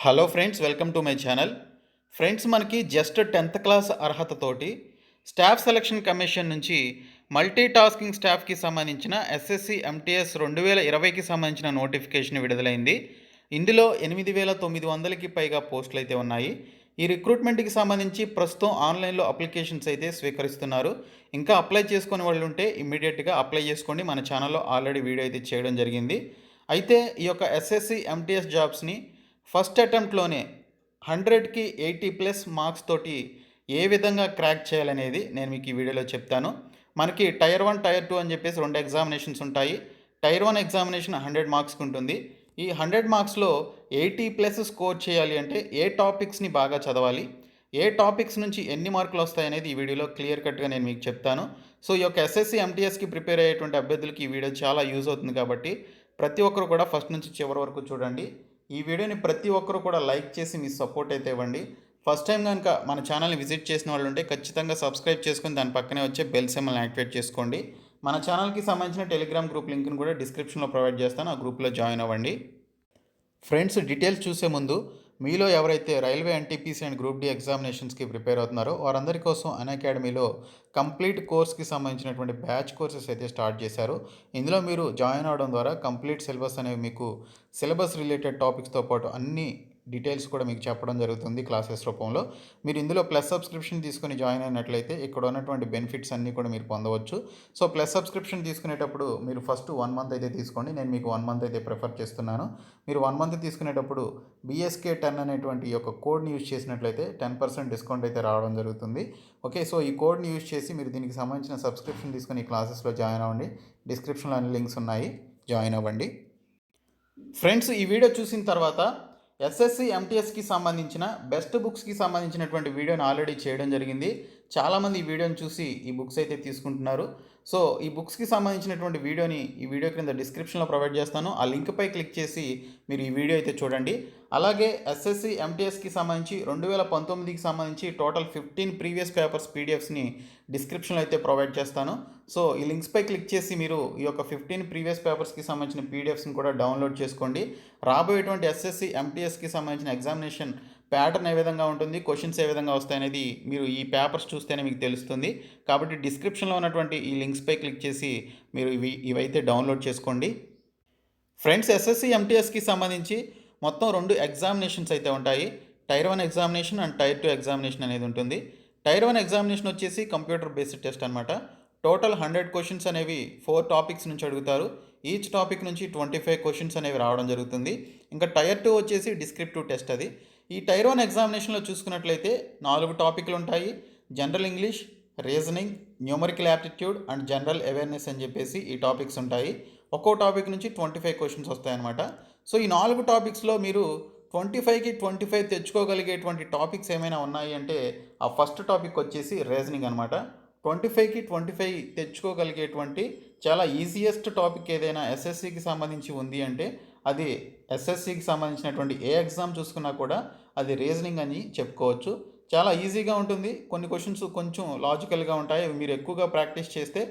Hello friends, welcome to my channel. Friends, మనకి just 10th class అర్హతతోటి staff selection commission నుంచి multi tasking స్టాఫ్కి సంబంధించిన ఎస్ఎస్సి ఎంటీఎస్ 2020కి సంబంధించిన నోటిఫికేషన్ విడుదలైంది. ఇందులో 8,900కి పైగా పోస్టులు అయితే ఉన్నాయి. ఈ రిక్రూట్మెంట్కి సంబంధించి ప్రస్తుతం ఆన్లైన్లో అప్లికేషన్స్ అయితే స్వీకరిస్తున్నారు. ఇంకా అప్లై చేసుకునే వాళ్ళు ఉంటే ఇమ్మీడియట్గా అప్లై చేసుకోండి. మన ఛానల్లో ఆల్రెడీ వీడియో అయితే చేయడం జరిగింది. అయితే ఈ యొక్క ఎస్ఎస్సి ఎంటీఎస్ జాబ్స్ని ఫస్ట్ అటెంప్ట్లోనే 100కి 80+ మార్క్స్ తోటి ఏ విధంగా క్రాక్ చేయాలనేది నేను మీకు ఈ వీడియోలో చెప్తాను. మనకి టైర్ 1, టైర్ 2 అని చెప్పేసి 2 ఎగ్జామినేషన్స్ ఉంటాయి. టైర్ 1 ఎగ్జామినేషన్ 100 మార్క్స్కి ఉంటుంది. ఈ 100 మార్క్స్లో 80+ స్కోర్ చేయాలి అంటే ఏ టాపిక్స్ని బాగా చదవాలి, ఏ టాపిక్స్ నుంచి ఎన్ని మార్కులు వస్తాయనేది ఈ వీడియోలో క్లియర్ కట్గా నేను మీకు చెప్తాను. సో ఈ యొక్క ఎస్ఎస్సి ఎంటీఎస్కి ప్రిపేర్ అయ్యేటువంటి అభ్యర్థులకి ఈ వీడియో చాలా యూజ్ అవుతుంది కాబట్టి ప్రతి ఒక్కరు కూడా ఫస్ట్ నుంచి చివరి వరకు చూడండి. ఈ వీడియోని ప్రతి ఒక్కరు కూడా లైక్ చేసి మీ సపోర్ట్ అయితే ఇవ్వండి. ఫస్ట్ టైం కనుక మన ఛానల్ని విజిట్ చేసిన వాళ్ళు ఉంటే ఖచ్చితంగా సబ్స్క్రైబ్ చేసుకొని దాని పక్కనే వచ్చే బెల్ సింబల్ని యాక్టివేట్ చేసుకోండి. మన ఛానల్కి సంబంధించిన టెలిగ్రామ్ గ్రూప్ లింక్ని కూడా డిస్క్రిప్షన్లో ప్రొవైడ్ చేస్తాను. ఆ గ్రూప్లో జాయిన్ అవ్వండి. ఫ్రెండ్స్, డీటెయిల్స్ చూసే ముందు మీలో ఎవరైతే railway NTPC and group D ఎగ్జామినేషన్స్కి ప్రిపేర్ అవుతున్నారో వారందరి కోసం అకాడమీలో కంప్లీట్ కోర్స్కి సంబంధించినటువంటి బ్యాచ్ కోర్సెస్ అయితే స్టార్ట్ చేశారు. ఇందులో మీరు జాయిన్ అవడం ద్వారా కంప్లీట్ సిలబస్ అనేవి మీకు సిలబస్ రిలేటెడ్ టాపిక్స్తో పాటు అన్ని డీటెయిల్స్ కూడా మీకు చెప్పడం జరుగుతుంది క్లాసెస్ రూపంలో. మీరు ఇందులో ప్లస్ సబ్స్క్రిప్షన్ తీసుకొని జాయిన్ అయినట్లయితే ఇక్కడ ఉన్నటువంటి బెనిఫిట్స్ అన్నీ కూడా మీరు పొందవచ్చు. సో ప్లస్ సబ్స్క్రిప్షన్ తీసుకునేటప్పుడు మీరు ఫస్ట్ 1 మంత్ అయితే తీసుకోండి. నేను మీకు 1 మంత్ అయితే ప్రిఫర్ చేస్తున్నాను. మీరు 1 మంత్ తీసుకునేటప్పుడు BSK10 అనేటువంటి ఈ యొక్క కోడ్ని యూజ్ చేసినట్లయితే 10% డిస్కౌంట్ అయితే రావడం జరుగుతుంది. ఓకే, సో ఈ కోడ్ని యూజ్ చేసి మీరు దీనికి సంబంధించిన సబ్స్క్రిప్షన్ తీసుకొని ఈ క్లాసెస్లో జాయిన్ అవ్వండి. డిస్క్రిప్షన్లో అన్ని లింక్స్ ఉన్నాయి, జాయిన్ అవ్వండి. ఫ్రెండ్స్, ఈ వీడియో చూసిన తర్వాత ఎస్ఎస్సి ఎంటీఎస్కి సంబంధించిన బెస్ట్ బుక్స్కి సంబంధించినటువంటి వీడియోని ఆల్రెడీ చేయడం జరిగింది. చాలామంది ఈ వీడియోని చూసి ఈ బుక్స్ అయితే తీసుకుంటున్నారు. సో ఈ బుక్స్కి సంబంధించినటువంటి వీడియోని ఈ వీడియో క్రింద డిస్క్రిప్షన్లో ప్రొవైడ్ చేస్తాను. ఆ లింక్పై క్లిక్ చేసి మీరు ఈ వీడియో అయితే చూడండి. అలాగే ఎస్ఎస్సి ఎంటీఎస్కి సంబంధించి 2019కి సంబంధించి టోటల్ 15 ప్రీవియస్ పేపర్స్ పీడిఎఫ్స్ని డిస్క్రిప్షన్లో అయితే ప్రొవైడ్ చేస్తాను. సో ఈ లింక్స్పై క్లిక్ చేసి మీరు ఈ యొక్క 15 ప్రీవియస్ పేపర్స్కి సంబంధించిన పీడిఎఫ్స్ని కూడా డౌన్లోడ్ చేసుకోండి. రాబోయేటువంటి ఎస్ఎస్సి ఎంటీఎస్కి సంబంధించిన ఎగ్జామినేషన్ ప్యాటర్న్ ఏ విధంగా ఉంటుంది, క్వశ్చన్స్ ఏ విధంగా వస్తాయనేది మీరు ఈ పేపర్స్ చూస్తేనే మీకు తెలుస్తుంది. కాబట్టి డిస్క్రిప్షన్లో ఉన్నటువంటి ఈ లింక్స్పై క్లిక్ చేసి మీరు ఇవైతే డౌన్లోడ్ చేసుకోండి. ఫ్రెండ్స్, ఎస్ఎస్సి ఎంటీఎస్కి సంబంధించి మొత్తం 2 ఎగ్జామినేషన్స్ అయితే ఉంటాయి. Tier 1 examination and tier 2 examination అనేది ఉంటుంది. టైర్ 1 ఎగ్జామినేషన్ వచ్చేసి కంప్యూటర్ బేస్డ్ టెస్ట్ అనమాట. టోటల్ 100 క్వశ్చన్స్ అనేవి 4 టాపిక్స్ నుంచి అడుగుతారు. ఈచ్ టాపిక్ నుంచి 25 క్వశ్చన్స్ అనేవి రావడం జరుగుతుంది. ఇంకా టైర్ 2 వచ్చేసి డిస్క్రిప్టివ్ టెస్ట్ అది. ఈ టైర్ 1 ఎగ్జామినేషన్లో చూసుకున్నట్లయితే 4 టాపిక్లు ఉంటాయి. General English, reasoning, numerical aptitude and general awareness అని చెప్పేసి ఈ టాపిక్స్ ఉంటాయి. ఒక్కో టాపిక్ నుంచి 25 క్వశ్చన్స్ వస్తాయన్నమాట. సో ఈ 4 టాపిక్స్లో మీరు 25కి 25 తెచ్చుకోగలిగేటువంటి టాపిక్స్ ఏమైనా ఉన్నాయి అంటే ఆ ఫస్ట్ టాపిక్ వచ్చేసి రీజనింగ్ అనమాట. 25కి 25 తెచ్చుకోగలిగేటువంటి చాలా ఈజియెస్ట్ టాపిక్ ఏదైనా ఎస్ఎస్సికి సంబంధించి ఉంది అంటే అది ఎస్ఎస్సికి సంబంధించినటువంటి ఏ ఎగ్జామ్ చూసుకున్నా కూడా అది రీజనింగ్ అని చెప్పుకోవచ్చు. చాలా ఈజీగా ఉంటుంది. కొన్ని క్వశ్చన్స్ కొంచెం లాజికల్గా ఉంటాయి. మీరు ఎక్కువగా ప్రాక్టీస్ చేస్తే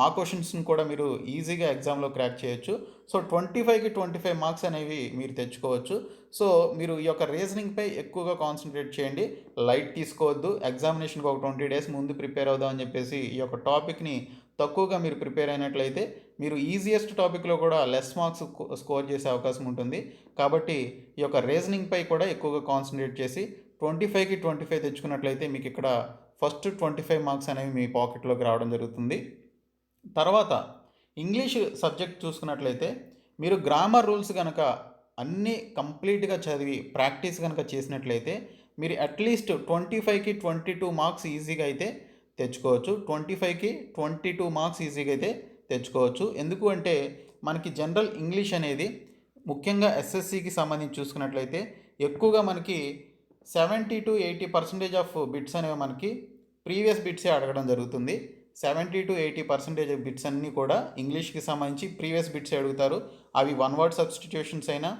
ఆ క్వశ్చన్స్ని కూడా మీరు ఈజీగా ఎగ్జామ్లో క్రాక్ చేయొచ్చు. సో 25కి 25 మార్క్స్ అనేవి మీరు తెచ్చుకోవచ్చు. సో మీరు ఈ యొక్క రీజనింగ్పై ఎక్కువగా కాన్సన్ట్రేట్ చేయండి. లైట్ తీసుకోవద్దు. ఎగ్జామినేషన్కి ఒక 20 డేస్ ముందు ప్రిపేర్ అవుదాం అని చెప్పేసి ఈ యొక్క టాపిక్ని తక్కువగా మీరు ప్రిపేర్ అయినట్లయితే మీరు ఈజియెస్ట్ టాపిక్లో కూడా లెస్ మార్క్స్ స్కోర్ చేసే అవకాశం ఉంటుంది. కాబట్టి ఈ యొక్క రీజనింగ్పై కూడా ఎక్కువగా కాన్సన్ట్రేట్ చేసి 25కి 25 తెచ్చుకున్నట్లయితే మీకు ఇక్కడ ఫస్ట్ 25 మార్క్స్ అనేవి మీ పాకెట్లోకి రావడం జరుగుతుంది. తర్వాత ఇంగ్లీష్ సబ్జెక్ట్ చూసుకున్నట్లయితే మీరు గ్రామర్ రూల్స్ కనుక అన్నీ కంప్లీట్గా చదివి ప్రాక్టీస్ కనుక చేసినట్లయితే మీరు అట్లీస్ట్ 25కి 22 మార్క్స్ ఈజీగా అయితే తెచ్చుకోవచ్చు. 25కి 22 మార్క్స్ ఈజీగా అయితే తెచ్చుకోవచ్చు. ఎందుకు అంటే మనకి జనరల్ ఇంగ్లీష్ అనేది ముఖ్యంగా ఎస్ఎస్సికి సంబంధించి చూసుకున్నట్లయితే ఎక్కువగా మనకి 70-80% ఆఫ్ బిట్స్ అనేవి మనకి ప్రీవియస్ బిట్సే అడగడం జరుగుతుంది. 70-80% బిట్స్ అన్నీ కూడా ఇంగ్లీష్కి సంబంధించి ప్రీవియస్ బిట్స్ అడుగుతారు. అవి 1 వర్డ్ సబ్స్టిట్యూషన్స్ అయినా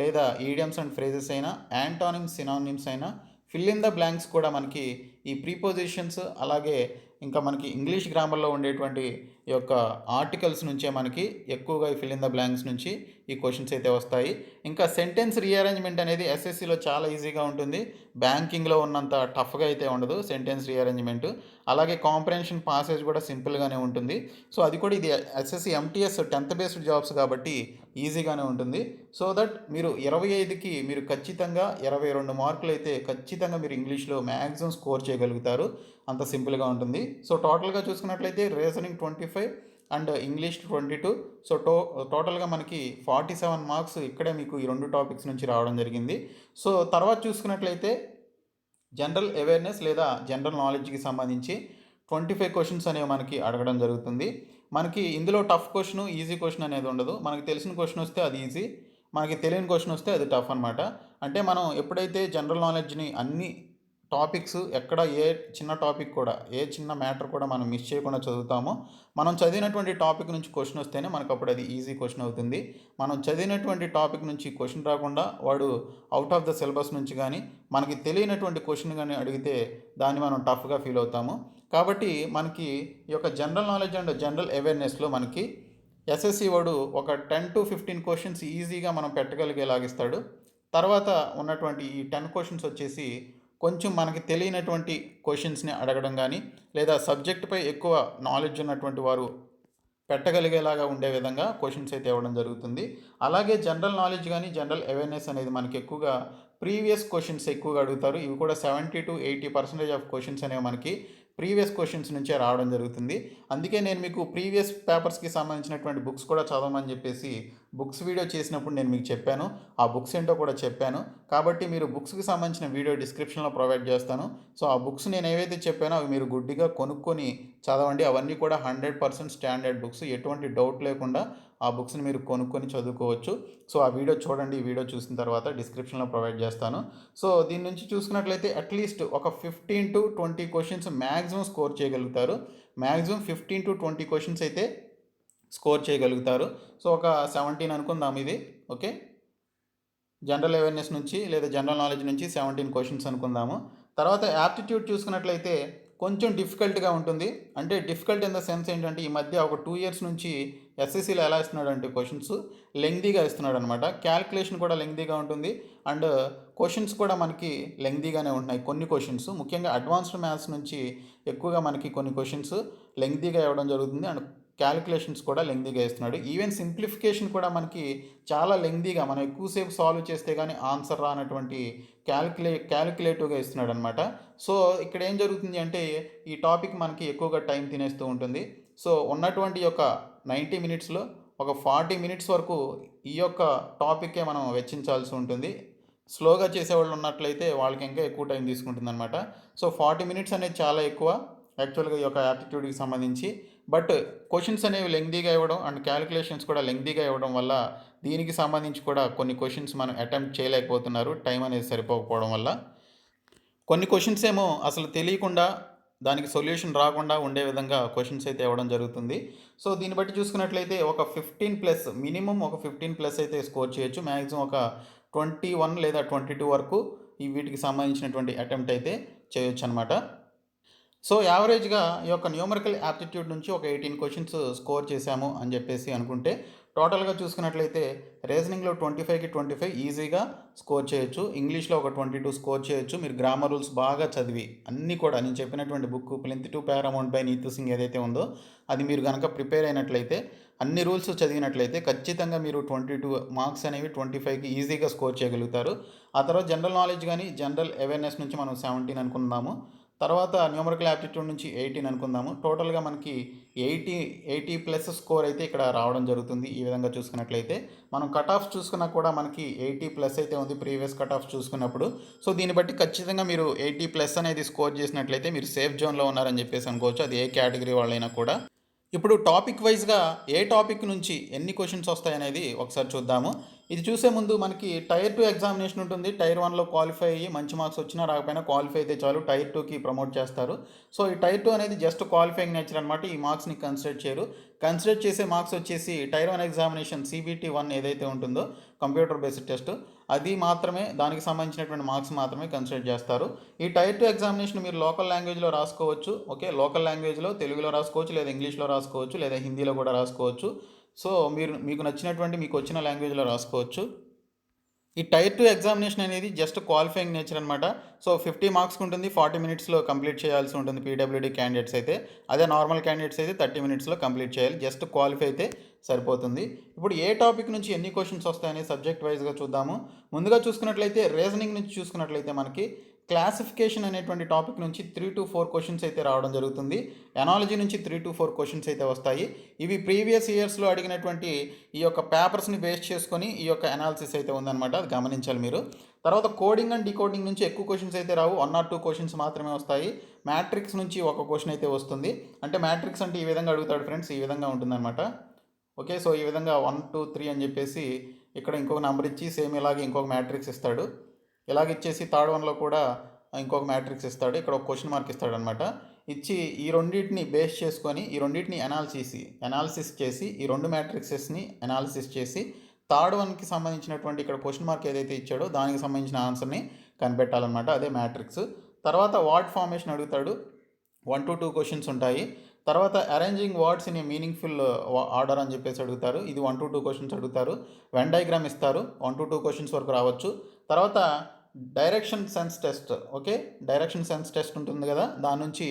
లేదా ఈడియమ్స్ అండ్ ఫ్రేజెస్ అయినా, యాంటానిమ్స్, సినానిమ్స్ అయినా, ఫిల్ ఇన్ ద బ్లాంక్స్ కూడా మనకి ఈ ప్రీపోజిషన్స్ అలాగే ఇంకా మనకి ఇంగ్లీష్ గ్రామర్లో ఉండేటువంటి ఈ యొక్క ఆర్టికల్స్ నుంచే మనకి ఎక్కువగా ఫిల్ ఇన్ ద బ్లాంక్స్ నుంచి ఈ క్వశ్చన్స్ అయితే వస్తాయి. ఇంకా సెంటెన్స్ రీఅరేంజ్మెంట్ అనేది ఎస్ఎస్సిలో చాలా ఈజీగా ఉంటుంది. బ్యాంకింగ్లో ఉన్నంత టఫ్గా అయితే ఉండదు సెంటెన్స్ రీఅరేంజ్మెంట్. అలాగే కాంప్రహెన్షన్ పాసేజ్ కూడా సింపుల్గానే ఉంటుంది. సో అది కూడా ఇది SSC MTS 10th based jobs కాబట్టి ఈజీగానే ఉంటుంది. సో దట్ మీరు 25కి మీరు ఖచ్చితంగా 22 మార్కులు అయితే ఖచ్చితంగా మీరు ఇంగ్లీష్లో మ్యాక్సిమం స్కోర్ చేయగలుగుతారు. అంత సింపుల్గా ఉంటుంది. సో టోటల్గా చూసుకున్నట్లయితే రీజనింగ్ 25 అండ్ ఇంగ్లీష్ 22. సో టోటల్గా మనకి 47 మార్క్స్ ఇక్కడే మీకు ఈ 2 టాపిక్స్ నుంచి రావడం జరిగింది. సో తర్వాత చూసుకున్నట్లయితే జనరల్ అవేర్నెస్ లేదా జనరల్ నాలెడ్జ్కి సంబంధించి 25 క్వశ్చన్స్ అనేవి మనకి అడగడం జరుగుతుంది. మనకి ఇందులో టఫ్ క్వశ్చన్ ఈజీ క్వశ్చన్ అనేది ఉండదు. మనకి తెలిసిన క్వశ్చన్ వస్తే అది ఈజీ, మనకి తెలియని క్వశ్చన్ వస్తే అది టఫ్ అనమాట. అంటే మనం ఎప్పుడైతే జనరల్ నాలెడ్జ్ని అన్ని టాపిక్స్ ఎక్కడ ఏ చిన్న టాపిక్ కూడా ఏ చిన్న మ్యాటర్ కూడా మనం మిస్ చేయకుండా చదువుతామో, మనం చదివినటువంటి టాపిక్ నుంచి క్వశ్చన్ వస్తేనే మనకు అప్పుడు అది ఈజీ క్వశ్చన్ అవుతుంది. మనం చదివినటువంటి టాపిక్ నుంచి క్వశ్చన్ రాకుండా వాడు అవుట్ ఆఫ్ ద సిలబస్ నుంచి కానీ మనకి తెలియనటువంటి క్వశ్చన్ కానీ అడిగితే దాన్ని మనం టఫ్గా ఫీల్ అవుతాము. కాబట్టి మనకి ఈ యొక్క జనరల్ నాలెడ్జ్ అండ్ జనరల్ అవేర్నెస్లో మనకి ఎస్ఎస్సి వాడు ఒక 10 to 15 క్వశ్చన్స్ ఈజీగా మనం పెట్టగలిగేలాగిస్తాడు. తర్వాత ఉన్నటువంటి ఈ 10 క్వశ్చన్స్ వచ్చేసి కొంచెం మనకి తెలియనటువంటి క్వశ్చన్స్ని అడగడం కానీ లేదా సబ్జెక్టుపై ఎక్కువ నాలెడ్జ్ ఉన్నటువంటి వారు పెట్టగలిగేలాగా ఉండే విధంగా క్వశ్చన్స్ అయితే ఇవ్వడం జరుగుతుంది. అలాగే జనరల్ నాలెడ్జ్ కానీ జనరల్ అవేర్నెస్ అనేది మనకి ఎక్కువగా ప్రీవియస్ క్వశ్చన్స్ ఎక్కువగా అడుగుతారు. ఇవి కూడా 70 to 80% ఆఫ్ క్వశ్చన్స్ అనేవి మనకి ప్రీవియస్ క్వశ్చన్స్ నుంచే రావడం జరుగుతుంది. అందుకే నేను మీకు ప్రీవియస్ పేపర్స్కి సంబంధించినటువంటి బుక్స్ కూడా చదవమని చెప్పేసి బుక్స్ వీడియో చేసినప్పుడు నేను మీకు చెప్పాను. ఆ బుక్స్ ఏంటో కూడా చెప్పాను. కాబట్టి మీరు బుక్స్కి సంబంధించిన వీడియో డిస్క్రిప్షన్లో ప్రొవైడ్ చేస్తాను. సో ఆ బుక్స్ నేను ఏవైతే చెప్పానో అవి మీరు గుడ్డిగా కొనుక్కొని చదవండి. అవన్నీ కూడా 100% స్టాండర్డ్ బుక్స్. ఎటువంటి డౌట్ లేకుండా ఆ బుక్స్ని మీరు కొనుక్కొని చదువుకోవచ్చు. సో ఆ వీడియో చూడండి. ఈ వీడియో చూసిన తర్వాత డిస్క్రిప్షన్లో ప్రొవైడ్ చేస్తాను. సో దీని నుంచి చూసుకున్నట్లయితే అట్లీస్ట్ ఒక 15 to 20 క్వశ్చన్స్ మ్యాక్సిమం స్కోర్ చేయగలుగుతారు. మ్యాక్సిమం 15 to 20 క్వశ్చన్స్ అయితే స్కోర్ చేయగలుగుతారు. సో ఒక 17 అనుకుందాం ఇది. ఓకే, జనరల్ అవేర్నెస్ నుంచి లేదా జనరల్ నాలెడ్జ్ నుంచి 17 క్వశ్చన్స్ అనుకుందాము. తర్వాత యాప్టిట్యూడ్ చూసుకున్నట్లయితే కొంచెం డిఫికల్ట్గా ఉంటుంది. అంటే డిఫికల్ట్ ఇన్ ద సెన్స్ ఏంటంటే ఈ మధ్య ఒక 2 years నుంచి ఎస్ఎస్సీలో ఎలా ఇస్తున్నాడు అంటే క్వశ్చన్స్ లెంగ్దీగా ఇస్తున్నాడు అనమాట. క్యాల్కులేషన్ కూడా లెంగ్దీగా ఉంటుంది అండ్ క్వశ్చన్స్ కూడా మనకి లెంగ్దీగానే ఉంటున్నాయి. కొన్ని క్వశ్చన్స్ ముఖ్యంగా అడ్వాన్స్డ్ మ్యాథ్స్ నుంచి ఎక్కువగా మనకి కొన్ని క్వశ్చన్స్ లెంగ్దీగా ఇవ్వడం జరుగుతుంది అండ్ క్యాలిక్యులేషన్స్ కూడా లెంగ్దీగా ఇస్తున్నాడు. ఈవెన్ సింప్లిఫికేషన్ కూడా మనకి చాలా లెంగ్దీగా మనం ఎక్కువసేపు సాల్వ్ చేస్తే కానీ ఆన్సర్ రానటువంటి క్యాలిక్యులేటివ్గా ఇస్తున్నాడు అనమాట. సో ఇక్కడ ఏం జరుగుతుంది అంటే ఈ టాపిక్ మనకి ఎక్కువగా టైం తినేస్తూ ఉంటుంది. సో ఉన్నటువంటి యొక్క 90 minutesలో ఒక 40 minutes వరకు ఈ యొక్క టాపిక్కే మనం వెచ్చించాల్సి ఉంటుంది. స్లోగా చేసేవాళ్ళు ఉన్నట్లయితే వాళ్ళకి ఇంకా ఎక్కువ టైం తీసుకుంటుంది అనమాట. సో 40 minutes అనేది చాలా ఎక్కువ యాక్చువల్గా ఈ యొక్క యాప్టిట్యూడ్కి సంబంధించి. బట్ క్వశ్చన్స్ అనేవి లెంగ్దీగా ఇవ్వడం అండ్ క్యాలిక్యులేషన్స్ కూడా లెంగ్దీగా ఇవ్వడం వల్ల దీనికి సంబంధించి కూడా కొన్ని క్వశ్చన్స్ మనం అటెంప్ట్ చేయలేకపోతున్నారు టైం అనేది సరిపోకపోవడం వల్ల. కొన్ని క్వశ్చన్స్ ఏమో అసలు తెలియకుండా దానికి సొల్యూషన్ రాకుండా ఉండే విధంగా క్వశ్చన్స్ అయితే ఇవ్వడం జరుగుతుంది. సో దీన్ని బట్టి చూసుకున్నట్లయితే ఒక 15+ మినిమం ఒక 15+ అయితే స్కోర్ చేయొచ్చు. మ్యాక్సిమం ఒక 21 లేదా 22 వరకు ఈ వీటికి సంబంధించినటువంటి అటెంప్ట్ అయితే చేయొచ్చు అనమాట. సో యావరేజ్గా ఈ యొక్క న్యూమరికల్ యాప్టిట్యూడ్ నుంచి ఒక 18 క్వశ్చన్స్ స్కోర్ చేశాము అని చెప్పేసి అనుకుంటే టోటల్గా చూసుకున్నట్లయితే రీజనింగ్లో 25కి 25 ఈజీగా స్కోర్ చేయొచ్చు. ఇంగ్లీష్లో ఒక 22 స్కోర్ చేయొచ్చు. మీరు గ్రామర్ రూల్స్ బాగా చదివి అన్నీ కూడా నేను చెప్పినటువంటి book plinth to paramount by Neetu Singh ఏదైతే ఉందో అది మీరు కనుక ప్రిపేర్ అయినట్లయితే అన్ని రూల్స్ చదివినట్లయితే ఖచ్చితంగా మీరు 22 మార్క్స్ అనేవి 25కి ఈజీగా స్కోర్ చేయగలుగుతారు. ఆ తర్వాత జనరల్ నాలెడ్జ్ కానీ జనరల్ అవేర్నెస్ నుంచి మనం 17 అనుకుందాము. తర్వాత న్యూమరికల్ యాప్టిట్యూడ్ నుంచి 18 అనుకుందాము. టోటల్గా మనకి 80+ స్కోర్ అయితే ఇక్కడ రావడం జరుగుతుంది. ఈ విధంగా చూసుకున్నట్లయితే మనం కట్ ఆఫ్స్ చూసుకున్నా కూడా మనకి 80+ అయితే ఉంది ప్రీవియస్ కట్ ఆఫ్స్ చూసుకున్నప్పుడు. సో దీన్ని బట్టి ఖచ్చితంగా మీరు 80+ అనేది స్కోర్ చేసినట్లయితే మీరు సేఫ్ జోన్లో ఉన్నారని చెప్పేసి అనుకోవచ్చు. అది ఏ కేటగిరీ వాళ్ళైనా కూడా. ఇప్పుడు టాపిక్ వైజ్గా ఏ టాపిక్ నుంచి ఎన్ని క్వశ్చన్స్ వస్తాయనేది ఒకసారి చూద్దాము. ఇది చూసే ముందు మనకి టైర్ 2 ఎగ్జామినేషన్ ఉంటుంది. టైర్ 1లో క్వాలిఫై అయ్యి మంచి మార్క్స్ వచ్చినా రాకపోయినా క్వాలిఫై అయితే చాలు టైర్ 2కి ప్రమోట్ చేస్తారు. సో ఈ టైర్ 2 అనేది జస్ట్ క్వాలిఫైయింగ్ నేచర్ అనమాట. ఈ మార్క్స్ని కన్సిడర్ చేయరు. కన్సిడర్ చేసే మార్క్స్ వచ్చేసి టైర్ 1 ఎగ్జామినేషన్ CBT 1 ఏదైతే ఉంటుందో కంప్యూటర్ బేస్డ్ టెస్ట్ అది మాత్రమే, దానికి సంబంధించినటువంటి మార్క్స్ మాత్రమే కన్సిడర్ చేస్తారు. ఈ టైర్ 2 ఎగ్జామినేషన్ మీరు లోకల్ లాంగ్వేజ్లో రాసుకోవచ్చు. ఓకే, లోకల్ లాంగ్వేజ్లో తెలుగులో రాసుకోవచ్చు, లేదా ఇంగ్లీష్లో రాసుకోవచ్చు, లేదా హిందీలో కూడా రాసుకోవచ్చు. సో మీకు నచ్చినటువంటి మీకు వచ్చిన లాంగ్వేజ్లో రాసుకోవచ్చు. ఈ టైర్ 2 ఎగ్జామినేషన్ అనేది జస్ట్ క్వాలిఫైయింగ్ నేచర్ అనమాట. సో 50 మార్క్స్కి ఉంటుంది, 40 మినిట్స్లో కంప్లీట్ చేయాల్సి ఉంటుంది పీడబ్ల్యూడీ క్యాండిడేట్స్ అయితే. అదే నార్మల్ క్యాండిడేట్స్ అయితే 30 మినిట్స్లో కంప్లీట్ చేయాలి. జస్ట్ క్వాలిఫై అయితే సరిపోతుంది. ఇప్పుడు ఏ టాపిక్ నుంచి ఎన్ని క్వశ్చన్స్ వస్తాయని సబ్జెక్ట్ వైజ్గా చూద్దాము. ముందుగా చూసుకున్నట్లయితే రీజనింగ్ నుంచి చూసుకున్నట్లయితే మనకి క్లాసిఫికేషన్ అనేటువంటి టాపిక్ నుంచి 3 to 4 క్వశ్చన్స్ అయితే రావడం జరుగుతుంది. ఎనాలజీ నుంచి 3 to 4 క్వశ్చన్స్ అయితే వస్తాయి. ఇవి ప్రీవియస్ ఇయర్స్లో అడిగినటువంటి ఈ యొక్క పేపర్స్ని బేస్ చేసుకొని ఈ యొక్క అనాలిసిస్ అయితే ఉందన్నమాట. అది గమనించాలి మీరు. తర్వాత కోడింగ్ అండ్ డీకోడింగ్ నుంచి ఎక్కువ క్వశ్చన్స్ అయితే రావు, 1 or 2 క్వశ్చన్స్ మాత్రమే వస్తాయి. మ్యాట్రిక్స్ నుంచి ఒక క్వశ్చన్ అయితే వస్తుంది. అంటే మ్యాట్రిక్స్ అంటే ఈ విధంగా అడుగుతాడు ఫ్రెండ్స్, ఈ విధంగా ఉంటుందన్నమాట. ఓకే, సో ఈ విధంగా 1 2 3 అని చెప్పేసి ఇక్కడ ఇంకొక నెంబర్ ఇచ్చి సేమ్ ఇలాగే ఇంకొక మ్యాట్రిక్స్ ఇస్తాడు. ఇలాగ ఇచ్చేసి థర్డ్ వన్లో కూడా ఇంకొక మ్యాట్రిక్స్ ఇస్తాడు, ఇక్కడ ఒక క్వశ్చన్ మార్క్ ఇస్తాడు అనమాట. ఇచ్చి ఈ రెండింటిని బేస్ చేసుకొని ఈ రెండింటిని అనాలిసిస్ చేసి ఈ రెండు మ్యాట్రిక్సెస్ని అనాలిసిస్ చేసి థర్డ్ వన్కి సంబంధించినటువంటి ఇక్కడ క్వశ్చన్ మార్క్ ఏదైతే ఇచ్చాడో దానికి సంబంధించిన ఆన్సర్ని కనిపెట్టాలన్నమాట. అదే మ్యాట్రిక్స్. తర్వాత వర్డ్ ఫార్మేషన్ అడుగుతాడు, 1 to 2 క్వశ్చన్స్ ఉంటాయి. తర్వాత arranging words in a meaningful order అని చెప్పేసి అడుగుతారు, ఇది 1 to 2 క్వశ్చన్స్ అడుగుతారు. వెన్ డయాగ్రామ్ ఇస్తారు, 1 to 2 క్వశ్చన్స్ వరకు రావచ్చు. తర్వాత direction sense test, okay, direction sense test ఉంటుంది కదా, దాని నుంచి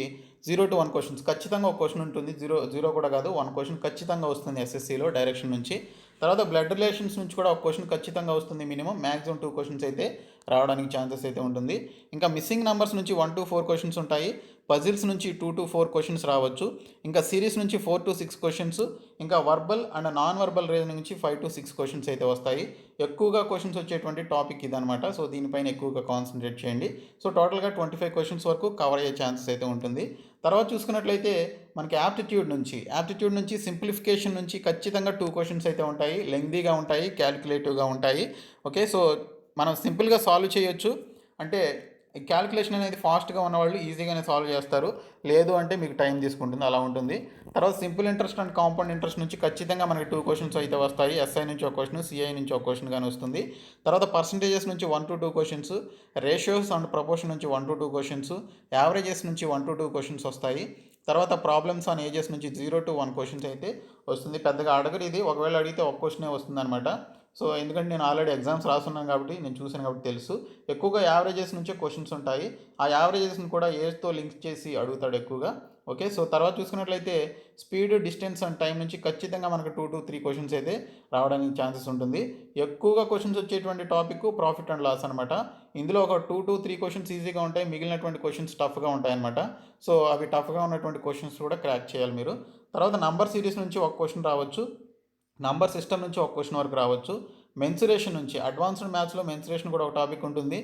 0 to 1 క్వశ్చన్స్ ఖచ్చితంగా ఒక క్వశ్చన్ ఉంటుంది. జీరో కూడా కాదు, 1 క్వశ్చన్ ఖచ్చితంగా వస్తుంది ఎస్ఎస్సిలో డైరెక్షన్ నుంచి. తర్వాత బ్లడ్ రిలేషన్స్ నుంచి కూడా ఒక క్వశ్చన్ ఖచ్చితంగా వస్తుంది, మినిమం మ్యాక్సిమం 2 క్వశ్చన్స్ అయితే రావడానికి ఛాన్సెస్ అయితే ఉంటుంది. ఇంకా మిస్సింగ్ నెంబర్స్ నుంచి 1 to 4 క్వశ్చన్స్ ఉంటాయి. పజిల్స్ నుంచి 2 to 4 క్వశ్చన్స్ రావచ్చు. ఇంకా సిరీస్ నుంచి 4 to 6 క్వశ్చన్స్. ఇంకా verbal and non verbal reasoning నుంచి 5 to 6 క్వశ్చన్స్ అయితే వస్తాయి. ఎక్కువగా క్వశ్చన్స్ వచ్చేటువంటి టాపిక్ ఇదనమాట. సో దీనిపైన ఎక్కువగా కాన్సన్ట్రేట్ చేయండి. సో టోటల్గా 25 క్వశ్చన్స్ వరకు కవర్ అయ్యే ఛాన్సెస్ అయితే ఉంటుంది. తర్వాత చూసుకున్నట్లయితే మనకి యాప్టిట్యూడ్ నుంచి సింప్లిఫికేషన్ నుంచి ఖచ్చితంగా 2 క్వశ్చన్స్ అయితే ఉంటాయి. లెంగ్దీగా ఉంటాయి, క్యాలిక్యులేటివ్గా ఉంటాయి. ఓకే, సో మనం సింపుల్గా సాల్వ్ చేయొచ్చు. అంటే క్యాలిక్యులేషన్ అనేది ఫాస్ట్గా ఉన్నవాళ్ళు ఈజీగానే సాల్వ్ చేస్తారు, లేదు అంటే మీకు టైం తీసుకుంటుంది, అలా ఉంటుంది. తర్వాత simple interest and compound interest నుంచి ఖచ్చితంగా మనకి 2 క్వశ్చన్స్ అయితే వస్తాయి. ఎస్ఐ నుంచి ఒక క్వశ్చన్, సిఐ నుంచి ఒక క్వశ్చన్ కానీ వస్తుంది. తర్వాత పర్సంటేజెస్ నుంచి 1 to 2 questions, ratios and proportion నుంచి 1 to 2 క్వశ్చన్స్, యావరేజెస్ నుంచి 1 to 2 క్వశ్చన్స్ వస్తాయి. తర్వాత ప్రాబ్లమ్స్ ఆన్ ఏజెస్ నుంచి 0 to 1 క్వశ్చన్స్ అయితే వస్తుంది. పెద్దగా అడగరు ఇది, ఒకవేళ అడిగితే ఒక క్వశ్చనే వస్తుంది అనమాట. సో ఎందుకంటే నేను ఆల్రెడీ ఎగ్జామ్స్ రాస్తున్నాను కాబట్టి నేను చూసాను కాబట్టి తెలుసు. ఎక్కువగా యావరేజెస్ నుంచే క్వశ్చన్స్ ఉంటాయి. ఆ యావరేజెస్ని కూడా ఏజ్తో లింక్ చేసి అడుగుతాడు ఎక్కువగా. ఓకే, సో తర్వాత చూసుకున్నట్లయితే స్పీడ్, డిస్టెన్స్ అండ్ టైం నుంచి ఖచ్చితంగా మనకు 2 to 3 క్వశ్చన్స్ అయితే రావడానికి ఛాన్సెస్ ఉంటుంది. ఎక్కువగా క్వశ్చన్స్ వచ్చేటువంటి టాపిక్ ప్రాఫిట్ అండ్ లాస్ అనమాట. ఇందులో ఒక 2 to 3 క్వశ్చన్స్ ఈజీగా ఉంటాయి, మిగిలినటువంటి క్వశ్చన్స్ టఫ్గా ఉంటాయి అనమాట. సో అవి టఫ్గా ఉన్నటువంటి క్వశ్చన్స్ కూడా క్రాక్ చేయాలి మీరు. తర్వాత నంబర్ సిరీస్ నుంచి ఒక క్వశ్చన్ రావచ్చు, నంబర్ సిస్టమ్ నుంచి ఒక క్వశ్చన్ వరకు రావచ్చు. మెన్సురేషన్ నుంచి అడ్వాన్స్డ్ మ్యాథ్స్లో మెన్సురేషన్ కూడా ఒక టాపిక్ ఉంటుంది.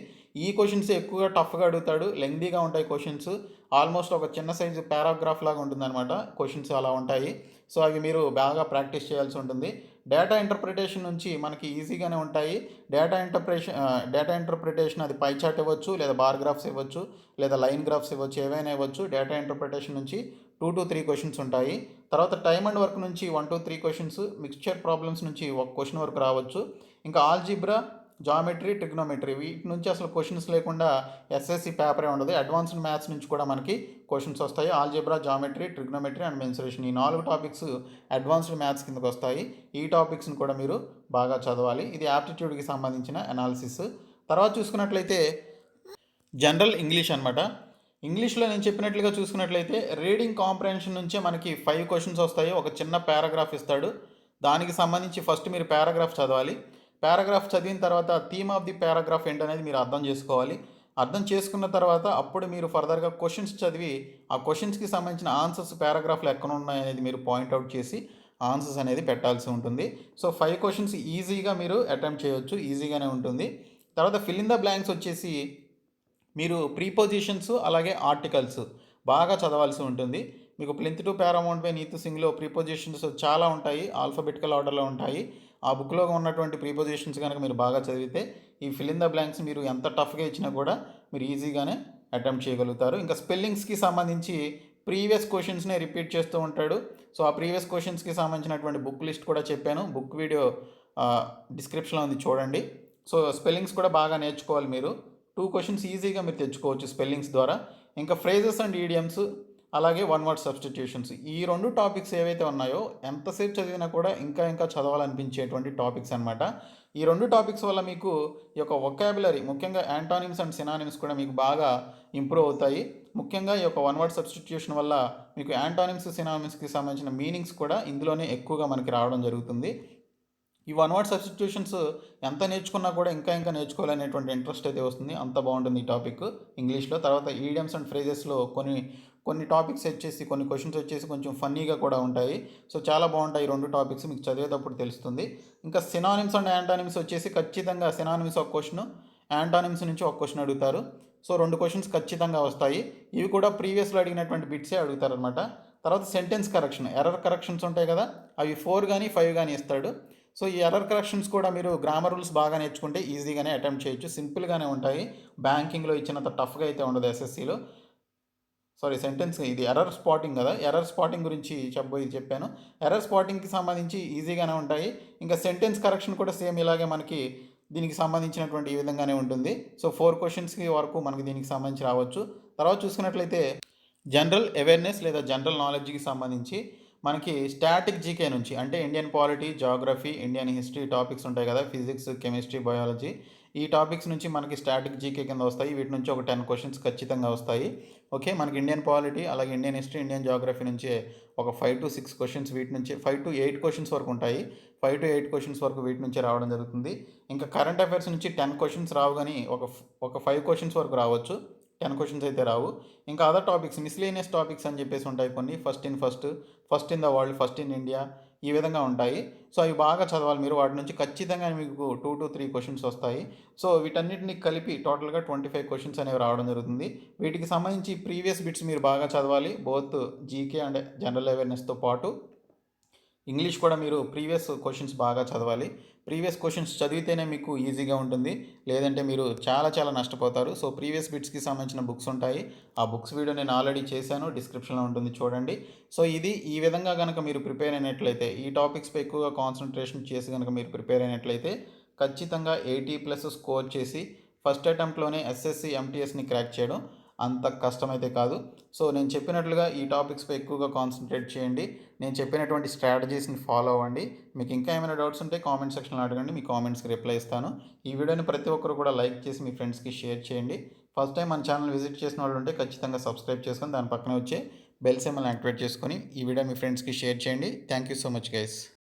ఈ క్వశ్చన్స్ ఎక్కువగా టఫ్గా అడుగుతాడు, లెంగ్దీగా ఉంటాయి క్వశ్చన్స్, ఆల్మోస్ట్ ఒక చిన్న సైజు పారాగ్రాఫ్ లాగా ఉంటుందన్నమాట క్వశ్చన్స్ అలా ఉంటాయి. సో అవి మీరు బాగా ప్రాక్టీస్ చేయాల్సి ఉంటుంది. డేటా ఇంటర్ప్రిటేషన్ నుంచి మనకి ఈజీగానే ఉంటాయి. డేటా ఇంటర్ప్రిటేషన్ అది పై చార్ట్ ఇవ్వచ్చు, లేదా బార్ గ్రాఫ్స్ ఇవ్వచ్చు, లేదా లైన్ గ్రాఫ్స్ ఇవ్వచ్చు, ఏవైనా ఇవ్వచ్చు. డేటా ఇంటర్ప్రిటేషన్ నుంచి 2 to 3 క్వశ్చన్స్ ఉంటాయి. తర్వాత టైమ్ అండ్ వర్క్ నుంచి 1 to 3 క్వశ్చన్స్, మిక్స్చర్ ప్రాబ్లమ్స్ నుంచి ఒక క్వశ్చన్ వరకు రావచ్చు. ఇంకా ఆల్జీబ్రా, జామెట్రీ, ట్రిగ్నోమెట్రీ వీటి నుంచి అసలు క్వశ్చన్స్ లేకుండా ఎస్ఎస్సి పేపరే ఉండదు. అడ్వాన్స్డ్ మ్యాథ్స్ నుంచి కూడా మనకి క్వశ్చన్స్ వస్తాయి. Algebra, geometry, trigonometry and mensuration, ఈ 4 టాపిక్స్ అడ్వాన్స్డ్ మ్యాథ్స్ కిందకు వస్తాయి. ఈ టాపిక్స్ని కూడా మీరు బాగా చదవాలి. ఇది యాప్టిట్యూడ్కి సంబంధించిన అనాలిసిస్. తర్వాత చూసుకున్నట్లయితే జనరల్ ఇంగ్లీష్ అనమాట. ఇంగ్లీష్లో నేను చెప్పినట్లుగా చూసుకున్నట్లయితే రీడింగ్ కాంప్రహెన్షన్ నుంచే మనకి 5 క్వశ్చన్స్ వస్తాయి. ఒక చిన్న పారాగ్రాఫ్ ఇస్తాడు, దానికి సంబంధించి ఫస్ట్ మీరు పారాగ్రాఫ్ చదవాలి. పారాగ్రాఫ్ చదివిన తర్వాత థీమ్ ఆఫ్ ది పారాగ్రాఫ్ ఏంటనేది మీరు అర్థం చేసుకోవాలి. అర్థం చేసుకున్న తర్వాత అప్పుడు మీరు ఫర్దర్గా క్వశ్చన్స్ చదివి ఆ క్వశ్చన్స్కి సంబంధించిన ఆన్సర్స్ పారాగ్రాఫ్లో ఎక్కడ ఉన్నాయనేది మీరు పాయింట్అవుట్ చేసి ఆన్సర్స్ అనేది పెట్టాల్సి ఉంటుంది. సో 5 క్వశ్చన్స్ ఈజీగా మీరు అటెంప్ట్ చేయొచ్చు, ఈజీగానే ఉంటుంది. తర్వాత ఫిల్ ఇన్ ద బ్లాంక్స్ వచ్చేసి మీరు ప్రీపోజిషన్స్ అలాగే ఆర్టికల్స్ బాగా చదవాల్సి ఉంటుంది. మీకు plinth to paramount by Neetu సింగ్లో ప్రీపోజిషన్స్ చాలా ఉంటాయి, ఆల్ఫాబెటికల్ ఆర్డర్లో ఉంటాయి. ఆ బుక్లో ఉన్నటువంటి ప్రీపోజిషన్స్ కనుక మీరు బాగా చదివితే ఈ ఫిల్ ఇన్ ద బ్లాంక్స్ మీరు ఎంత టఫ్గా ఇచ్చినా కూడా మీరు ఈజీగానే అటెంప్ట్ చేయగలుగుతారు. ఇంకా స్పెల్లింగ్స్కి సంబంధించి ప్రీవియస్ క్వశ్చన్స్నే రిపీట్ చేస్తూ ఉంటాడు. సో ఆ ప్రీవియస్ క్వశ్చన్స్కి సంబంధించినటువంటి బుక్ లిస్ట్ కూడా చెప్పాను, బుక్ వీడియో డిస్క్రిప్షన్లో ఉంది చూడండి. సో స్పెల్లింగ్స్ కూడా బాగా నేర్చుకోవాలి మీరు. 2 క్వెషన్స్ ఈజీగా మీరు తెచ్చుకోవచ్చు స్పెల్లింగ్స్ ద్వారా. ఇంకా ఫ్రేజెస్ అండ్ ఈడియమ్స్ అలాగే వన్ వర్డ్ సబ్స్టిట్యూషన్స్ ఈ 2 టాపిక్స్ ఏవైతే ఉన్నాయో ఎంతసేపు చదివినా కూడా ఇంకా ఇంకా చదవాలనిపించేటువంటి టాపిక్స్ అనమాట. ఈ 2 టాపిక్స్ వల్ల మీకు ఈ యొక్క వొకాబులరీ ముఖ్యంగా యాంటానిమ్స్ అండ్ సినానిమ్స్ కూడా మీకు బాగా ఇంప్రూవ్ అవుతాయి. ముఖ్యంగా ఈ యొక్క వన్ వర్డ్ సబ్స్టిట్యూషన్ వల్ల మీకు యాంటానిమ్స్, సినానిమ్స్‌కి సంబంధించిన మీనింగ్స్ కూడా ఇందులోనే ఎక్కువగా మనకి రావడం జరుగుతుంది. ఈ వన్ వర్డ్ సబ్స్టిట్యూషన్స్ ఎంత నేర్చుకున్నా కూడా ఇంకా ఇంకా నేర్చుకోవాలనేటువంటి ఇంట్రెస్ట్ అయితే వస్తుంది. అంత బాగుంటుంది ఈ టాపిక్ ఇంగ్లీష్లో. తర్వాత ఈడియమ్స్ అండ్ ఫ్రేజెస్లో కొన్ని కొన్ని టాపిక్స్ వచ్చేసి కొన్ని క్వశ్చన్స్ వచ్చేసి కొంచెం ఫన్నీగా కూడా ఉంటాయి. సో చాలా బాగుంటాయి ఈ 2 టాపిక్స్ మీకు చదివేటప్పుడు తెలుస్తుంది. ఇంకా సినానిమ్స్ అండ్ యాంటానిమ్స్ వచ్చేసి ఖచ్చితంగా సినానిమ్స్ ఒక క్వశ్చన్, యాంటానిమ్స్ నుంచి ఒక క్వశ్చన్ అడుగుతారు. సో 2 క్వశ్చన్స్ ఖచ్చితంగా వస్తాయి. ఇవి కూడా ప్రీవియస్లో అడిగినటువంటి బిట్సే అడుగుతారనమాట. తర్వాత సెంటెన్స్ కరెక్షన్, ఎర్రర్ కరెక్షన్స్ ఉంటాయి కదా, అవి 4 కానీ 5 కానీ ఇస్తాడు. సో ఈ ఎర్రర్ కరెక్షన్స్ కూడా మీరు గ్రామర్ రూల్స్ బాగా నేర్చుకుంటే ఈజీగానే అటెంప్ట్ చేయొచ్చు. సింపుల్గానే ఉంటాయి. బ్యాంకింగ్లో ఇచ్చినంత టఫ్గా అయితే ఉండదు ఎస్ఎస్సిలో. సారీ, సెంటెన్స్ ఇది ఎర్రర్ స్పాటింగ్ కదా, ఎర్రర్ స్పాటింగ్ గురించి చెప్పాను. ఎర్రర్ స్పాటింగ్కి సంబంధించి ఈజీగానే ఉంటాయి. ఇంకా సెంటెన్స్ కరెక్షన్ కూడా సేమ్ ఇలాగే మనకి దీనికి సంబంధించినటువంటి ఈ విధంగానే ఉంటుంది. సో 4 క్వశ్చన్స్కి వరకు మనకి దీనికి సంబంధించి రావచ్చు. తర్వాత చూసుకున్నట్లయితే జనరల్ అవేర్నెస్ లేదా జనరల్ నాలెడ్జ్కి సంబంధించి మనకి స్టాటిక్ జీకే నుంచి అంటే Indian polity, geography, Indian history topics ఉంటాయి కదా, ఫిజిక్స్, కెమిస్ట్రీ, బయాలజీ, ఈ టాపిక్స్ నుంచి మనకి స్టాటిక్ జీకే కింద వస్తాయి. వీటి నుంచి ఒక 10 క్వశ్చన్స్ ఖచ్చితంగా వస్తాయి. ఓకే, మనకి ఇండియన్ పాలిటీ అలాగే ఇండియన్ హిస్టరీ, ఇండియన్ జాగ్రఫీ నుంచి ఒక 5 to 6 క్వశ్చన్స్, వీటి నుంచి 5 to 8 క్వశ్చన్స్ వరకు ఉంటాయి. 5 to 8 క్వశ్చన్స్ వరకు వీటి నుంచి రావడం జరుగుతుంది. ఇంకా కరెంట్ అఫైర్స్ నుంచి 10 క్వశ్చన్స్ రావు, కానీ ఒక 5 క్వశ్చన్స్ వరకు రావచ్చు. 10 క్వశ్చన్స్ అయితే రావు. ఇంకా అదర్ టాపిక్స్, మిస్లేనియస్ టాపిక్స్ అని చెప్పేసి ఉంటాయి కొన్ని. First in the world, first in India, ఈ విధంగా ఉంటాయి. సో అవి బాగా చదవాలి మీరు. వాటి నుంచి ఖచ్చితంగా మీకు 2 to 3 క్వశ్చన్స్ వస్తాయి. సో వీటన్నిటిని కలిపి టోటల్గా 25 క్వశ్చన్స్ అనేవి రావడం జరుగుతుంది. వీటికి సంబంధించి ప్రీవియస్ బిట్స్ మీరు బాగా చదవాలి. బోత్ జీకే అండ్ జనరల్ అవేర్నెస్తో పాటు ఇంగ్లీష్ కూడా మీరు ప్రీవియస్ క్వశ్చన్స్ బాగా చదవాలి. ప్రీవియస్ క్వశ్చన్స్ చదివితేనే మీకు ఈజీగా ఉంటుంది, లేదంటే మీరు చాలా చాలా నష్టపోతారు. సో ప్రీవియస్ బిట్స్కి సంబంధించిన బుక్స్ ఉంటాయి. ఆ బుక్స్ వీడియో నేను ఆల్రెడీ చేశాను, డిస్క్రిప్షన్లో ఉంటుంది, చూడండి. సో ఇది ఈ విధంగా కనుక మీరు ప్రిపేర్ అయినట్లయితే, ఈ టాపిక్స్పై ఎక్కువగా కాన్సన్ట్రేషన్ చేసి కనుక మీరు ప్రిపేర్ అయినట్లయితే ఖచ్చితంగా 80+ స్కోర్ చేసి ఫస్ట్ అటెంప్ట్లోనే ఎస్ఎస్సి ఎంటీఎస్ని క్రాక్ చేయడం అంత కష్టమైతే కాదు. సో నేను చెప్పినట్లుగా ఈ టాపిక్స్పై ఎక్కువగా కాన్సన్ట్రేట్ చేయండి. నేను చెప్పినటువంటి స్ట్రాటజీస్ని ఫాలో అవ్వండి. మీకు ఇంకా ఏమైనా డౌట్స్ ఉంటే కామెంట్ సెక్షన్లో అడగండి, మీ కామెంట్స్కి రిప్లై ఇస్తాను. ఈ వీడియోని ప్రతి ఒక్కరు కూడా లైక్ చేసి మీ ఫ్రెండ్స్కి షేర్ చేయండి. ఫస్ట్ టైం మన ఛానల్ విజిట్ చేసిన వాళ్ళు ఉంటే ఖచ్చితంగా సబ్స్క్రైబ్ చేసుకొని దాని పక్కన వచ్చే బెల్ సింబల్ని యాక్టివేట్ చేసుకొని ఈ వీడియో మీ ఫ్రెండ్స్కి షేర్ చేయండి. Thank you so much guys.